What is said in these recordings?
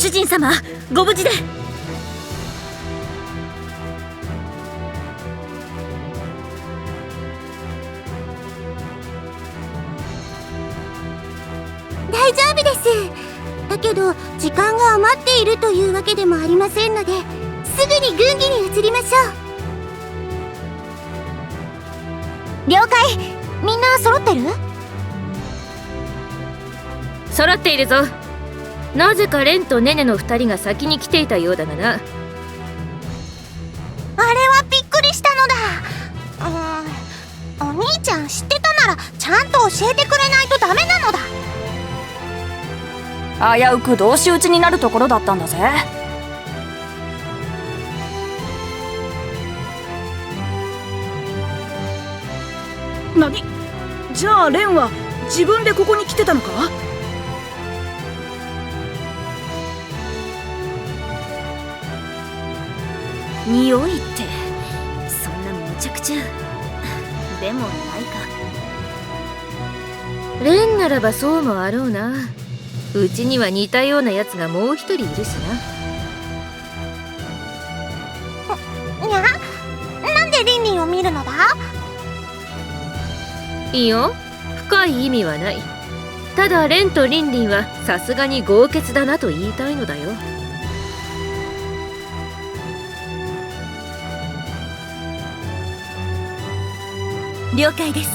主人様、ご無事で。大丈夫です。だけど時間が余っているというわけでもありませんので、すぐに軍議に移りましょう。了解。みんな揃ってる？揃っているぞ。なぜかレンとネネの2人が先に来ていたようだがな。あれはびっくりしたのだ。お兄ちゃん知ってたならちゃんと教えてくれないとダメなのだ。危うく同士討ちになるところだったんだぜ。何？じゃあレンは自分でここに来てたのか？匂いってそんなむちゃくちゃでもないか。レンならばそうもあろうな。うちには似たようなやつがもう一人いるしな。なんでリンリンを見るのだ？いいよ、深い意味はない。ただレンとリンリンはさすがに豪傑だなと言いたいのだよ。了解です。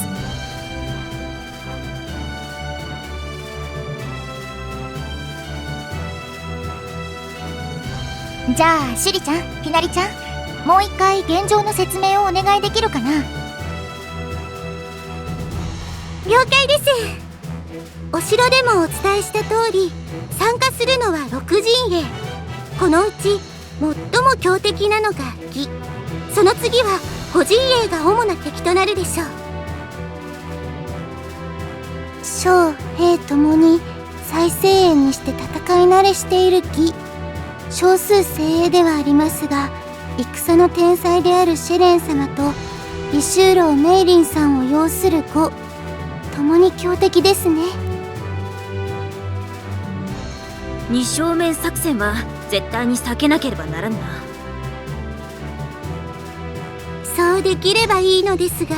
じゃあシュリちゃん、きなりちゃん、もう一回現状の説明をお願いできるかな？了解です。お城でもお伝えした通り、参加するのは6陣営。このうち最も強敵なのが魏、その次は5陣営が主な敵となるでしょう。将兵ともに最精鋭にして戦い慣れしている魏、少数精鋭ではありますが、戦の天才であるシェレン様と李修郎メイリンさんを擁する呉、共に強敵ですね。二正面作戦は絶対に避けなければならんな。そうできればいいのですが、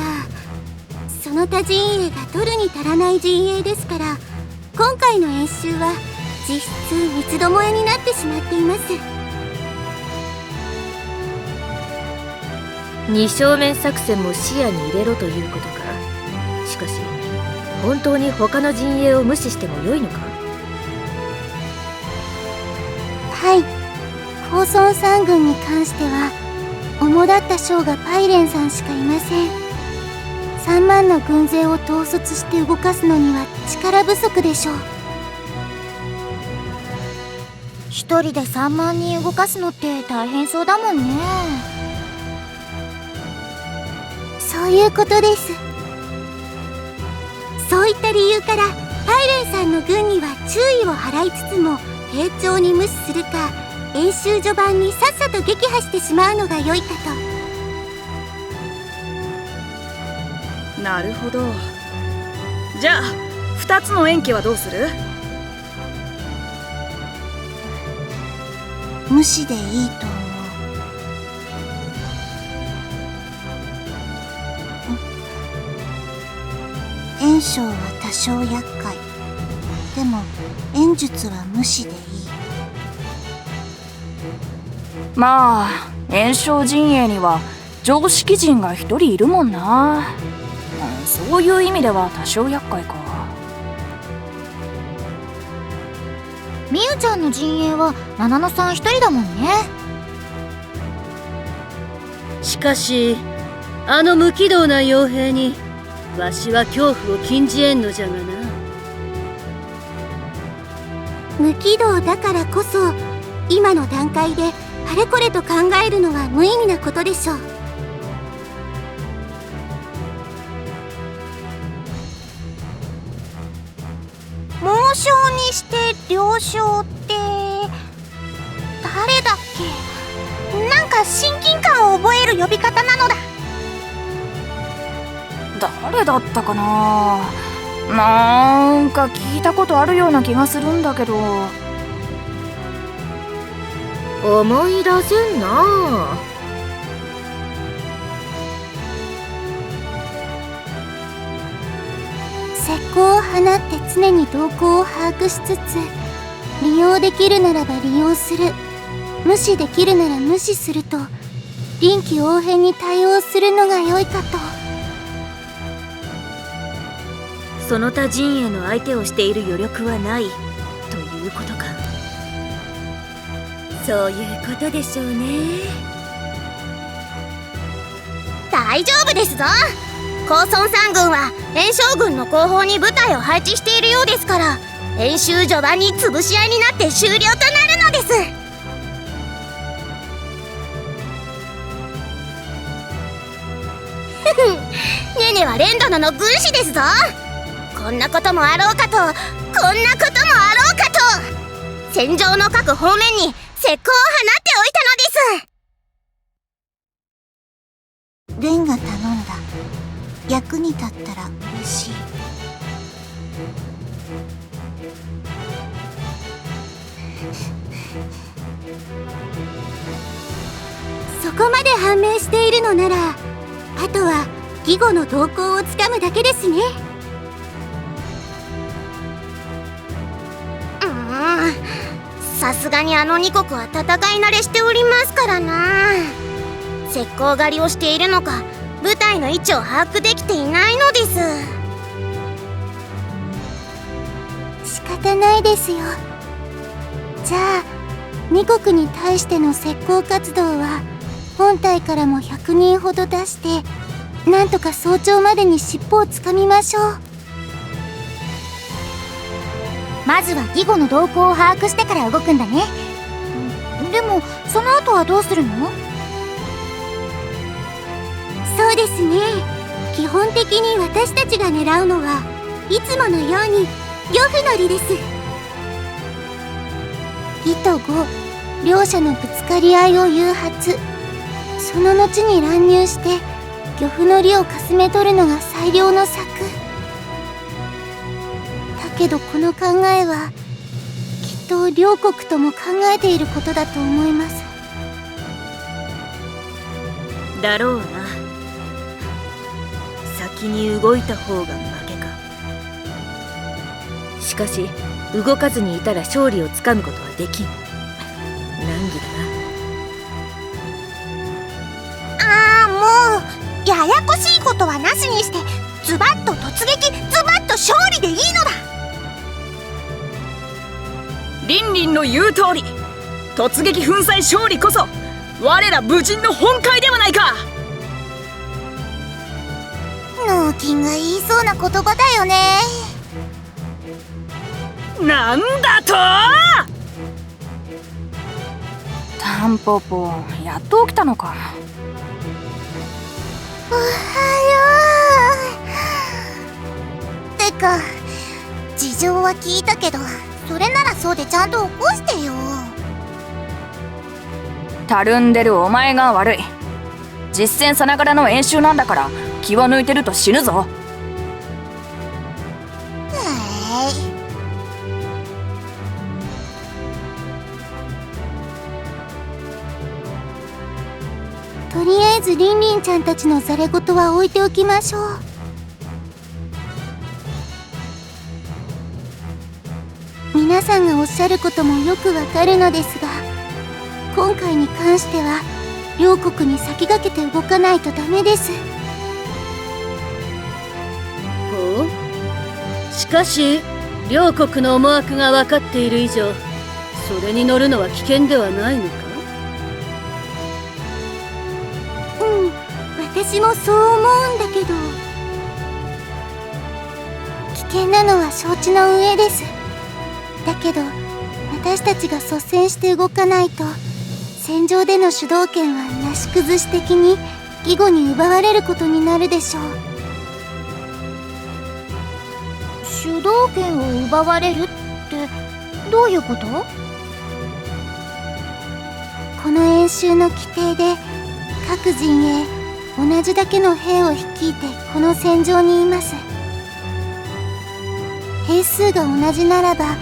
その他陣営が取るに足らない陣営ですから、今回の演習は実質三つどもえになってしまっています。二正面作戦も視野に入れろということか。しかし本当に他の陣営を無視しても良いのか？はい、高村三軍に関しては主だった将がパイレンさんしかいません。3万の軍勢を統率して動かすのには力不足でしょう。一人で3万人動かすのって大変そうだもんね。そういうことです。そういった理由からパイレンさんの軍には注意を払いつつも、丁重に無視するか、演習序盤にさっさと撃破してしまうのが良いかと。なるほど。じゃあ2つの延期はどうする？無視でいいと思う。炎章は多少厄介。でも炎術は無視でいい。まあ炎症陣営には常識人が一人いるもんな。そういう意味では多少厄介か。みゆちゃんの陣営は七野さん一人だもんね。しかしあの無軌道な傭兵にわしは恐怖を禁じえんのじゃがな。無軌道だからこそ今の段階であれこれと考えるのは無意味なことでしょう。猛将にして了承って誰だっけ？なんか親近感を覚える呼び方なのだ。誰だったかな。なんか聞いたことあるような気がするんだけど。思い出せんなあ。石膏を放って常に動向を把握しつつ、利用できるならば利用する、無視できるなら無視すると、臨機応変に対応するのが良いかと。その他陣営の相手をしている余力はないということか。そういうことでしょうね。大丈夫ですぞ。高孫三軍は炎将軍の後方に部隊を配置しているようですから、演習序盤に潰し合いになって終了となるのです。ネネはレン殿の軍師ですぞ。こんなこともあろうかと、こんなこともあろうかと、戦場の各方面に石膏を放っておいたのです。レンが頼んだ。役に立ったら嬉しい。そこまで判明しているのなら、あとは義母の動向をつかむだけですね。さすがにあの2国は戦い慣れしておりますからな。石膏狩りをしているのか、部隊の位置を把握できていないのです。仕方ないですよ。じゃあ2国に対しての石膏活動は本隊からも100人ほど出して、なんとか早朝までに尻尾をつかみましょう。まずは義母の動向を把握してから動くんだね。でもその後はどうするの？そうですね。基本的に私たちが狙うのはいつものように漁夫の利です。義と呉両者のぶつかり合いを誘発、その後に乱入して漁夫の利をかすめ取るのが最良の策。だけどこの考えはきっと両国とも考えていることだと思います。だろうな。先に動いた方が負けか。しかし動かずにいたら勝利をつかむことはできん。難儀だな。もうややこしいことはなしにして、ズバッと突撃、ズバッと勝利でいいのだ。リンリンの言う通り、突撃粉砕勝利こそ我ら武人の本懐ではないか。脳筋が言いそうな言葉だよね。なんだと？タンポポ、やっと起きたのか。おはよう。てか事情は聞いたけど、それならそうでちゃんと起こしてよ。たるんでるお前が悪い。実戦さながらの演習なんだから、気を抜いてると死ぬぞ。とりあえずリンリンちゃんたちのざれ言は置いておきましょう。皆さんがおっしゃることもよくわかるのですが、今回に関しては両国に先駆けて動かないとダメです。ほう。しかし両国の思惑が分かっている以上、それに乗るのは危険ではないのか？私もそう思うんだけど、危険なのは承知の上です。だけど私たちが率先して動かないと、戦場での主導権はなし崩し的に義母に奪われることになるでしょう。主導権を奪われるってどういうこと？この演習の規定で各陣営同じだけの兵を率いてこの戦場にいます。兵数が同じならば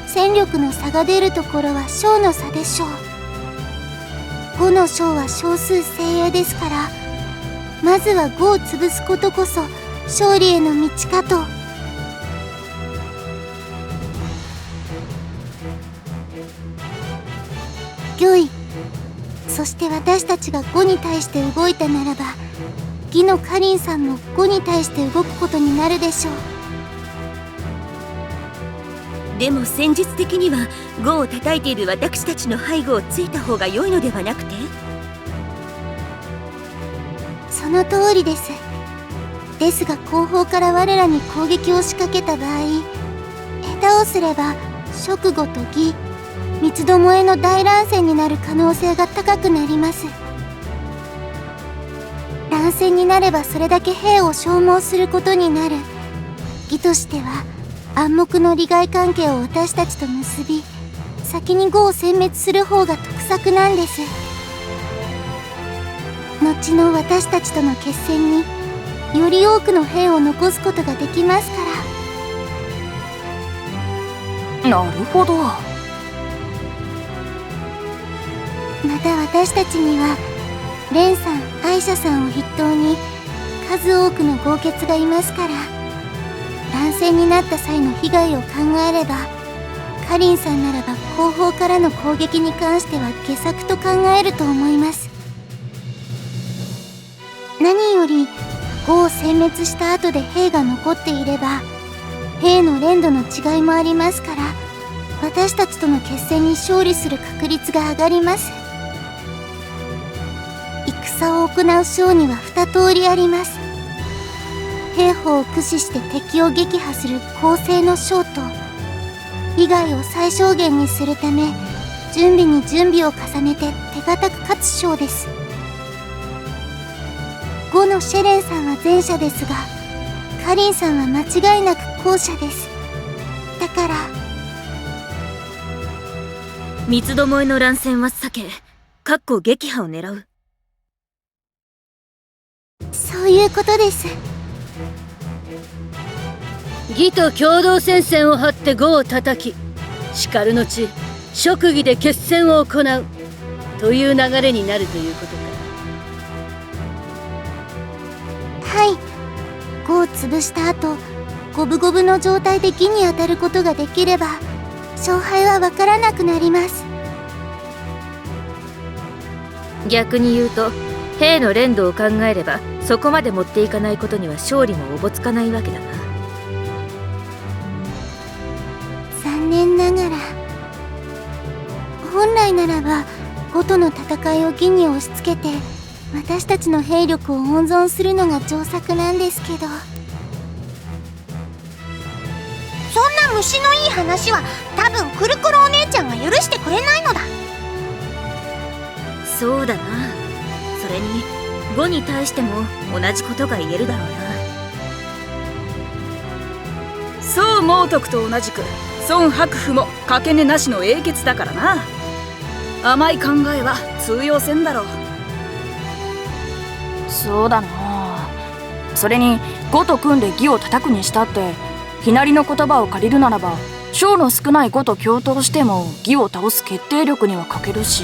戦力の差が出るところは小の差でしょう。5の将は少数精鋭ですから、まずは5を潰すことこそ勝利への道かと。御意。そして私たちが5に対して動いたならば、義のカリンさんも5に対して動くことになるでしょう。でも戦術的には5を叩いている私たちの背後をついた方が良いのではなくて？その通りです。ですが後方から我らに攻撃を仕掛けた場合、下手をすれば蜀呉と義、三つどもえの大乱戦になる可能性が高くなります。乱戦になればそれだけ兵を消耗することになる。義としては暗黙の利害関係を私たちと結び、先に呉を殲滅する方が得策なんです。後の私たちとの決戦により多くの兵を残すことができますから。なるほど。また私たちにはレンさん、アイシャさんを筆頭に数多くの豪傑がいますから、乱戦になった際の被害を考えれば、カリンさんならば後方からの攻撃に関しては下策と考えると思います。何より呉を殲滅した後で兵が残っていれば、兵の連度の違いもありますから、私たちとの決戦に勝利する確率が上がります。戦を行う将には2通りあります。兵法を駆使して敵を撃破する攻勢の将と、被害を最小限にするため準備に準備を重ねて手堅く勝つ将です。5のシェレンさんは前者ですが、カリンさんは間違いなく後者です。だから三つどもえの乱戦は避け、撃破を狙う。そういうことです。義と共同戦線を張って呉を叩き、しかる後蜀義で決戦を行うという流れになるということか。はい。呉を潰した後、五分五分の状態で義に当たることができれば、勝敗は分からなくなります。逆に言うと、兵の連動を考えればそこまで持っていかないことには勝利もおぼつかないわけだな。残念ながら、本来ならば呉との戦いを義に押し付けて私たちの兵力を温存するのが上策なんですけど。そんな虫のいい話は多分くるくるお姉ちゃんが許してくれないのだ。そうだな。それに5に対しても同じことが言えるだろうな。宋猛徳と同じく孫伯符も掛け値なしの英傑だからな。甘い考えは通用せんだろう。そうだな。それに呉と組んで義を叩くにしたって、ひなりの言葉を借りるならば、将の少ない呉と共闘しても義を倒す決定力には欠けるし。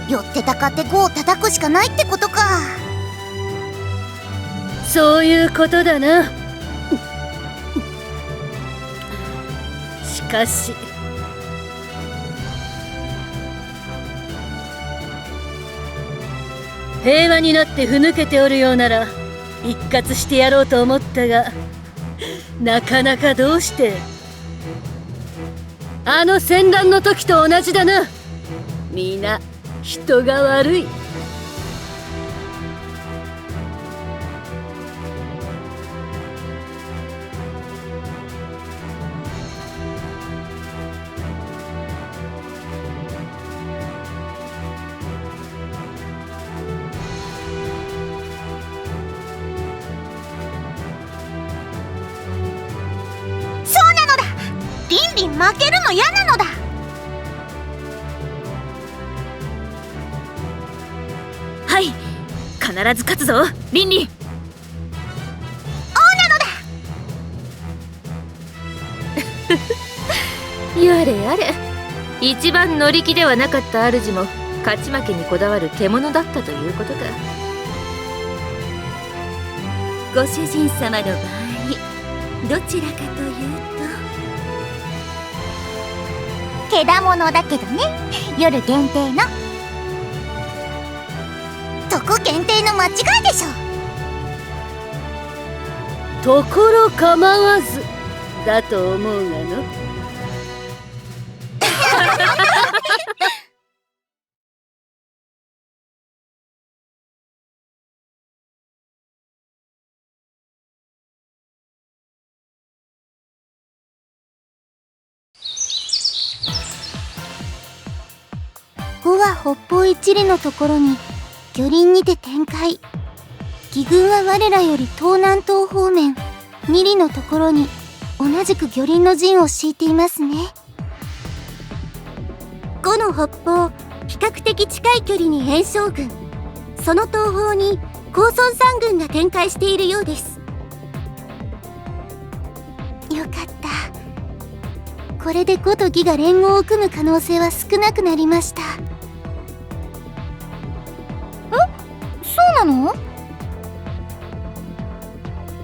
寄ってたかって呉を叩くしかないってことか。そういうことだな。しかし平和になってふぬけておるようなら一括してやろうと思ったが、なかなかどうして。あの戦乱の時と同じだな。みんな人が悪い。そうなのだ。リンリン負けるの嫌なのだ。はい、必ず勝つぞリンリン。やれやれ、一番乗り気ではなかった主も勝ち負けにこだわる獣だったということか。ご主人様の場合、どちらかというとけだものだけどね。夜限定の、そこ限定の間違いでしょ。ところ構わずだと思うがの。5は北方一里のところに魚鱗にて展開。義軍は我らより東南東方面2里のところに同じく魚鱗の陣を敷いていますね。5の北方、比較的近い距離に炎将軍、その東方に高孫三軍が展開しているようです。よかった。これで5と義が連合を組む可能性は少なくなりました。そうなの？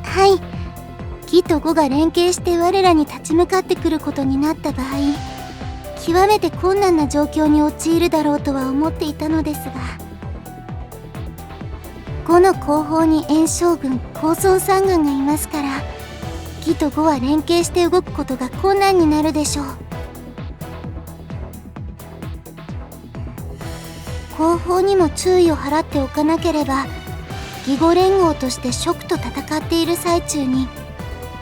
はい。義と5が連携して我らに立ち向かってくることになった場合、極めて困難な状況に陥るだろうとは思っていたのですが、5の後方に炎将軍、高孫三軍がいますから、義と5は連携して動くことが困難になるでしょう。後方にも注意を払っておかなければ、義語連合として蜀と戦っている最中に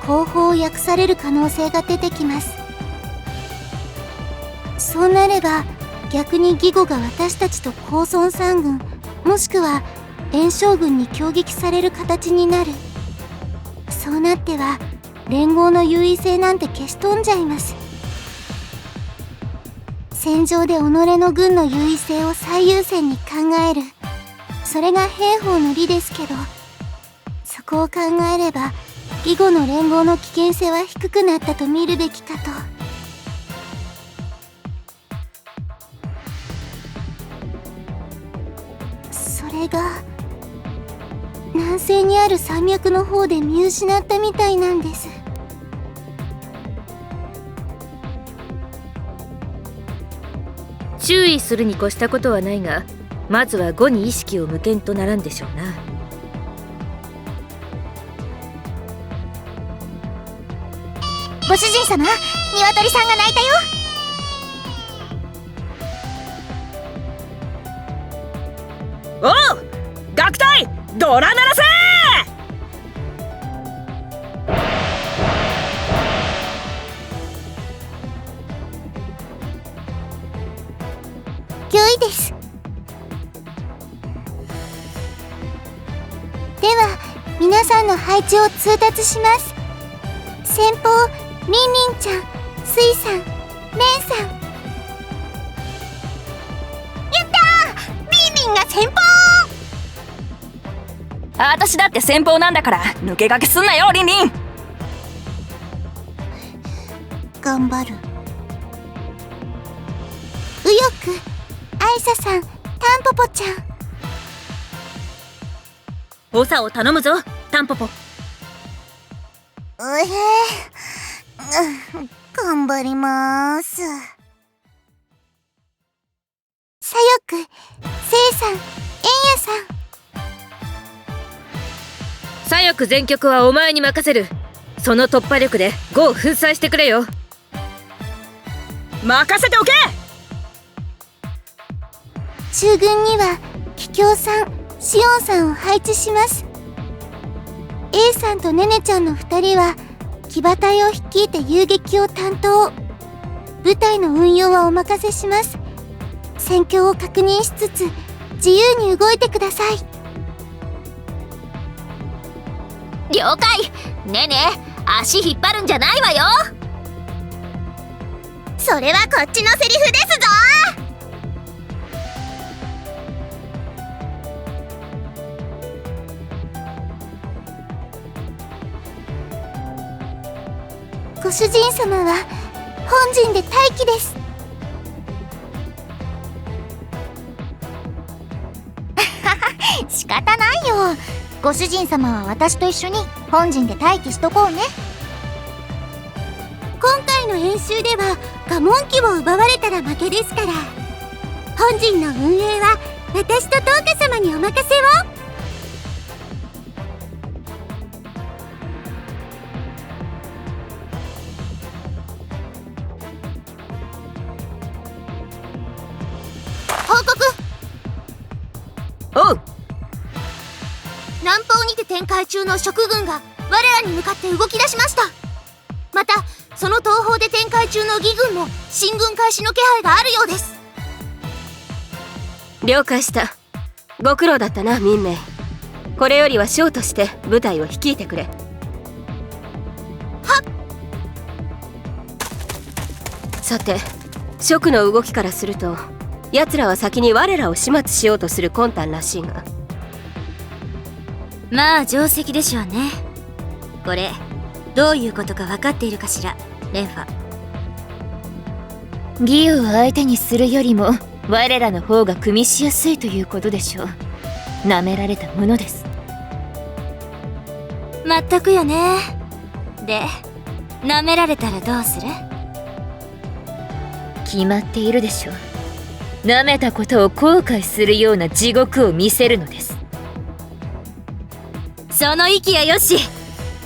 後方を訳される可能性が出てきます。そうなれば逆に義語が私たちと高孫三軍、もしくは炎将軍に攻撃される形になる。そうなっては連合の優位性なんて消し飛んじゃいます。戦場で己の軍の優位性を最優先に考える、それが兵法の理ですけど、そこを考えれば義語の連合の危険性は低くなったと見るべきかと。それが南西にある山脈の方で見失ったみたいなんです。注意するに越したことはないが、まずは5に意識を向けんとならんでしょうな。ご主人様、鶏さんが鳴いたよ。おう、楽隊ドラ鳴らせ良いです。では皆さんの配置を通達します。先方、リンリンちゃん、スイさん、レンさん。やったー、リンリンが先方。私だって先方なんだから抜け駆けすんなよリンリン。頑張る。右翼、アイサさん、タンポポちゃん。補佐を頼むぞタンポポ。頑張りまーす。左翼、セイさん、エンヤさん。左翼全局はお前に任せる。その突破力で5を粉砕してくれよ。任せておけ。中軍には桔梗さん、シオンさんを配置します。 A さんとネネちゃんの2人は騎馬隊を率いて遊撃を担当。部隊の運用はお任せします。戦況を確認しつつ自由に動いてください。了解。ねね、足引っ張るんじゃないわよ。それはこっちのセリフですぞ。ご主人様は本陣で待機です。仕方ないよ。ご主人様は私と一緒に本陣で待機しとこうね。今回の演習ではガモン機を奪われたら負けですから、本陣の運営は私とトーカ様にお任せを。報告。おう。南方にて展開中の蜀軍が我らに向かって動き出しました。またその東方で展開中の義軍も進軍開始の気配があるようです。了解した。ご苦労だったな民名。これよりは将として部隊を率いてくれ。はっ。さて蜀の動きからすると奴らは先に我らを始末しようとする魂胆らしいが。まあ定石でしょうね。これどういうことか分かっているかしら、レンファ。義を相手にするよりも我らの方が組みしやすいということでしょう。舐められたものです。まったくよね。で舐められたらどうする？決まっているでしょう。舐めたことを後悔するような地獄を見せるのです。その意気やよし。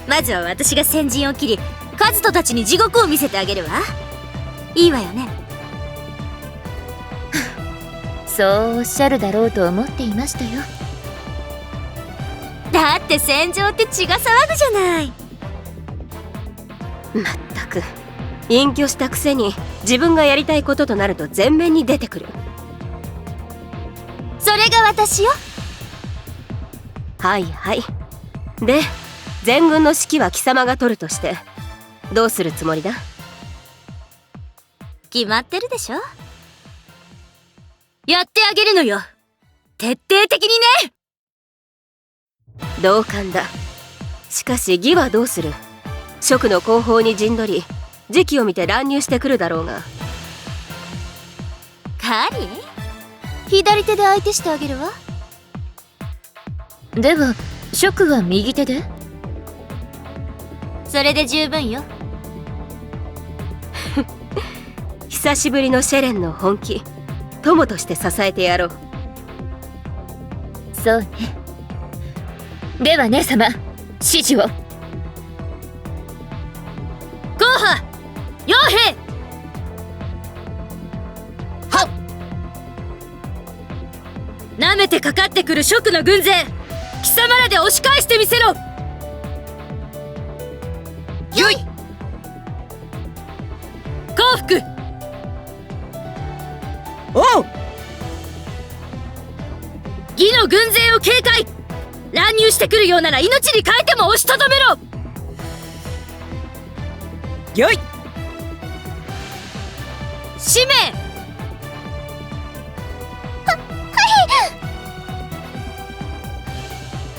まずは私が先陣を切りカズトたちに地獄を見せてあげるわ。いいわよね。そうおっしゃるだろうと思っていましたよ。だって戦場って血が騒ぐじゃない。まったく隠居したくせに自分がやりたいこととなると前面に出てくる。それが私よ。はいはい。で全軍の指揮は貴様が取るとしてどうするつもりだ？決まってるでしょ。やってあげるのよ、徹底的にね。同感だ。しかし義はどうする？蜀の後方に陣取り時期を見て乱入してくるだろうが。カリー、左手で相手してあげるわ。では蜀は右手で？それで十分よ。久しぶりのシェレンの本気、友として支えてやろう。そうね。では姉様、指示を。ゴーハ傭兵。はっ。なめてかかってくる蜀の軍勢、貴様らで押し返してみせろ。よい。降伏。おう。義の軍勢を警戒。乱入してくるようなら命に代えても押しとどめろ。よい。使命。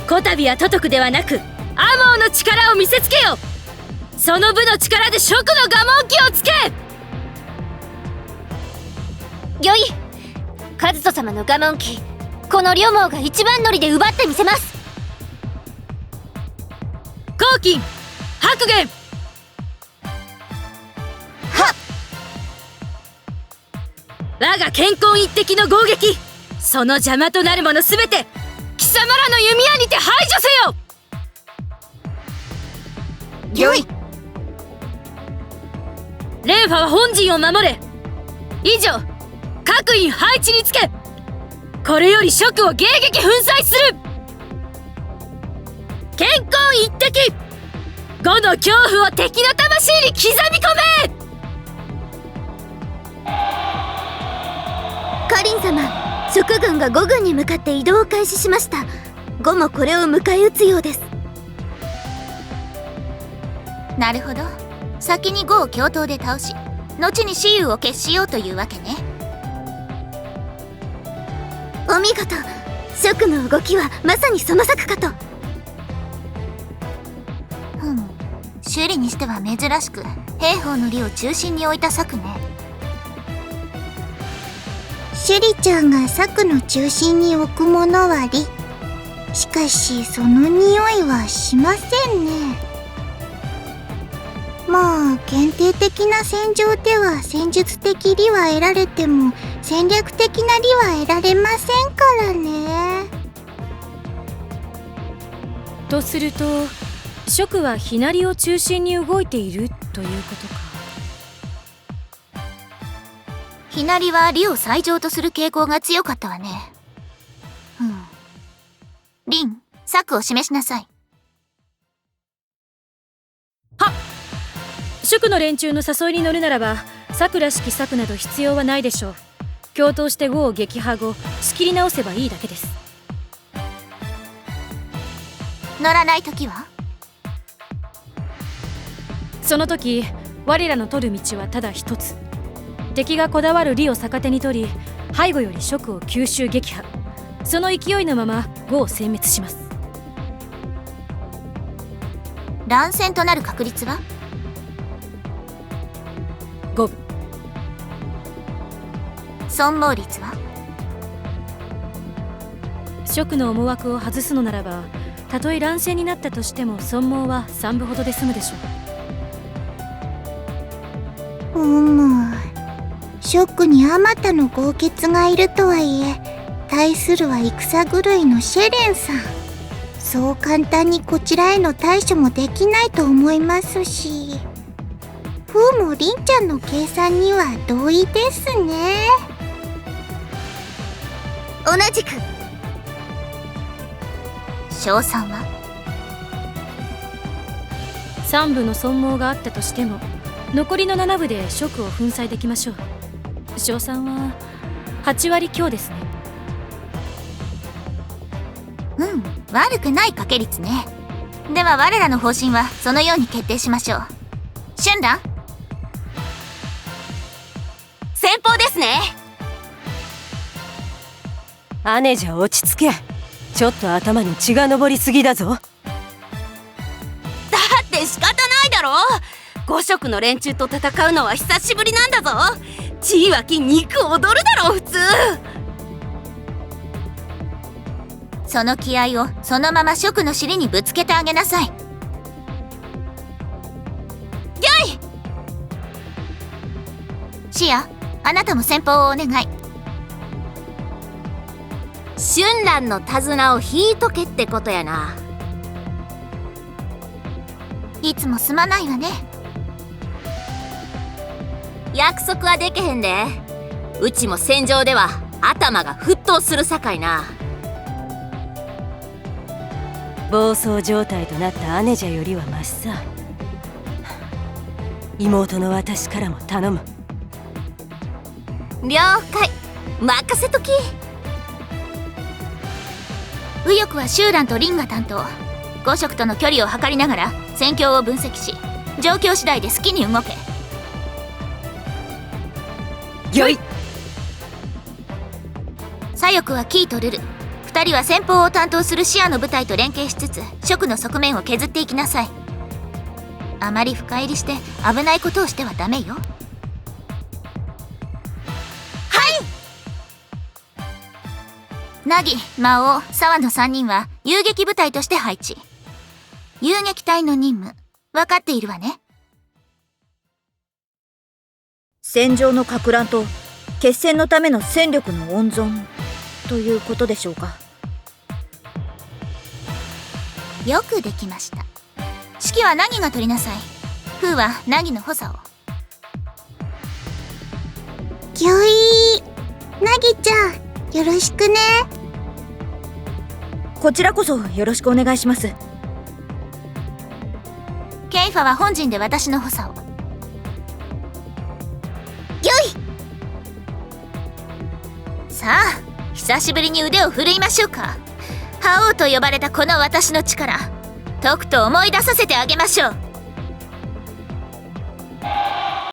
こたびは都督ではなくアモーの力を見せつけよ。その部の力で蜀の我門機をつけ。よい。カズト様の我門機、この両毛が一番乗りで奪ってみせます。黄金白玄。はっ。我が健康一滴の攻撃、その邪魔となるものすべて貴様らの弓矢にて排除せよ。よい。レンファは本陣を守れ。以上、各員配置につけ。これより蜀を迎撃粉砕する。健康一滴、呉の恐怖を敵の魂に刻み込め。カリン様、蜀軍が呉軍に向かって移動を開始しました。呉もこれを迎え撃つようです。なるほど。先に呉を共闘で倒し、後に雌雄を決しようというわけね。お見事。蜀の動きはまさにその策かと。修理にしては珍しく兵法の理を中心に置いた策ね。シュリちゃんが策の中心に置くものは理。しかしその匂いはしませんね。まあ限定的な戦場では戦術的理は得られても戦略的な理は得られませんからね。とすると蜀はひなりを中心に動いているということか。ひなりは理を最上とする傾向が強かったわね。リン、策を示しなさい。蜀の連中の誘いに乗るならば策らしき策など必要はないでしょう。共闘して呉を撃破後仕切り直せばいいだけです。乗らないときは？その時我らの取る道はただ一つ。敵がこだわる理を逆手に取り背後より蜀を吸収撃破。その勢いのまま呉を殲滅します。乱戦となる確率は？五分。損耗率は？蜀の思惑を外すのならばたとえ乱戦になったとしても損耗は3分ほどで済むでしょう。蜀にあまたの豪傑がいるとはいえ対するは戦狂いのシェレンさん。そう簡単にこちらへの対処もできないと思いますし、フーもリンちゃんの計算には同意ですね。同じく。賞賛は3部の損耗があったとしても残りの7部で蜀を粉砕できましょう。賞賛は8割強ですね。悪くない掛け率ね。では我らの方針はそのように決定しましょう。春蘭、先方ですね。姉じゃ落ち着け。ちょっと頭に血が上りすぎだぞ。だって仕方ないだろ。5色の連中と戦うのは久しぶりなんだぞ。血湧き肉踊るだろ普通。その気合をそのまま蜀の尻にぶつけてあげなさい。ギョイ！シア、あなたも先方をお願い。春蘭の手綱を引いとけってことやな。いつもすまないわね。約束はでけへんで。うちも戦場では頭が沸騰するさかいな。暴走状態となった姉じゃよりはマシさ。妹の私からも頼む。了解、任せとき。右翼はシューランとリンが担当。5色との距離を測りながら戦況を分析し、状況次第で好きに動け。よい。左翼はキーとルル。2人は先方を担当するシアの部隊と連携しつつ蜀の側面を削っていきなさい。あまり深入りして危ないことをしてはダメよ。凪、魔王、沢の3人は遊撃部隊として配置。遊撃隊の任務分かっているわね。戦場の撹乱と決戦のための戦力の温存ということでしょうか。よくできました。指揮は凪が取りなさい。フーは凪の補佐を。ギョイー、凪ちゃんよろしくね。こちらこそよろしくお願いします。ケイファは本陣で私の補佐を。ギョイ。さあ久しぶりに腕を振るいましょうか。覇王と呼ばれたこの私の力、とくと思い出させてあげましょう。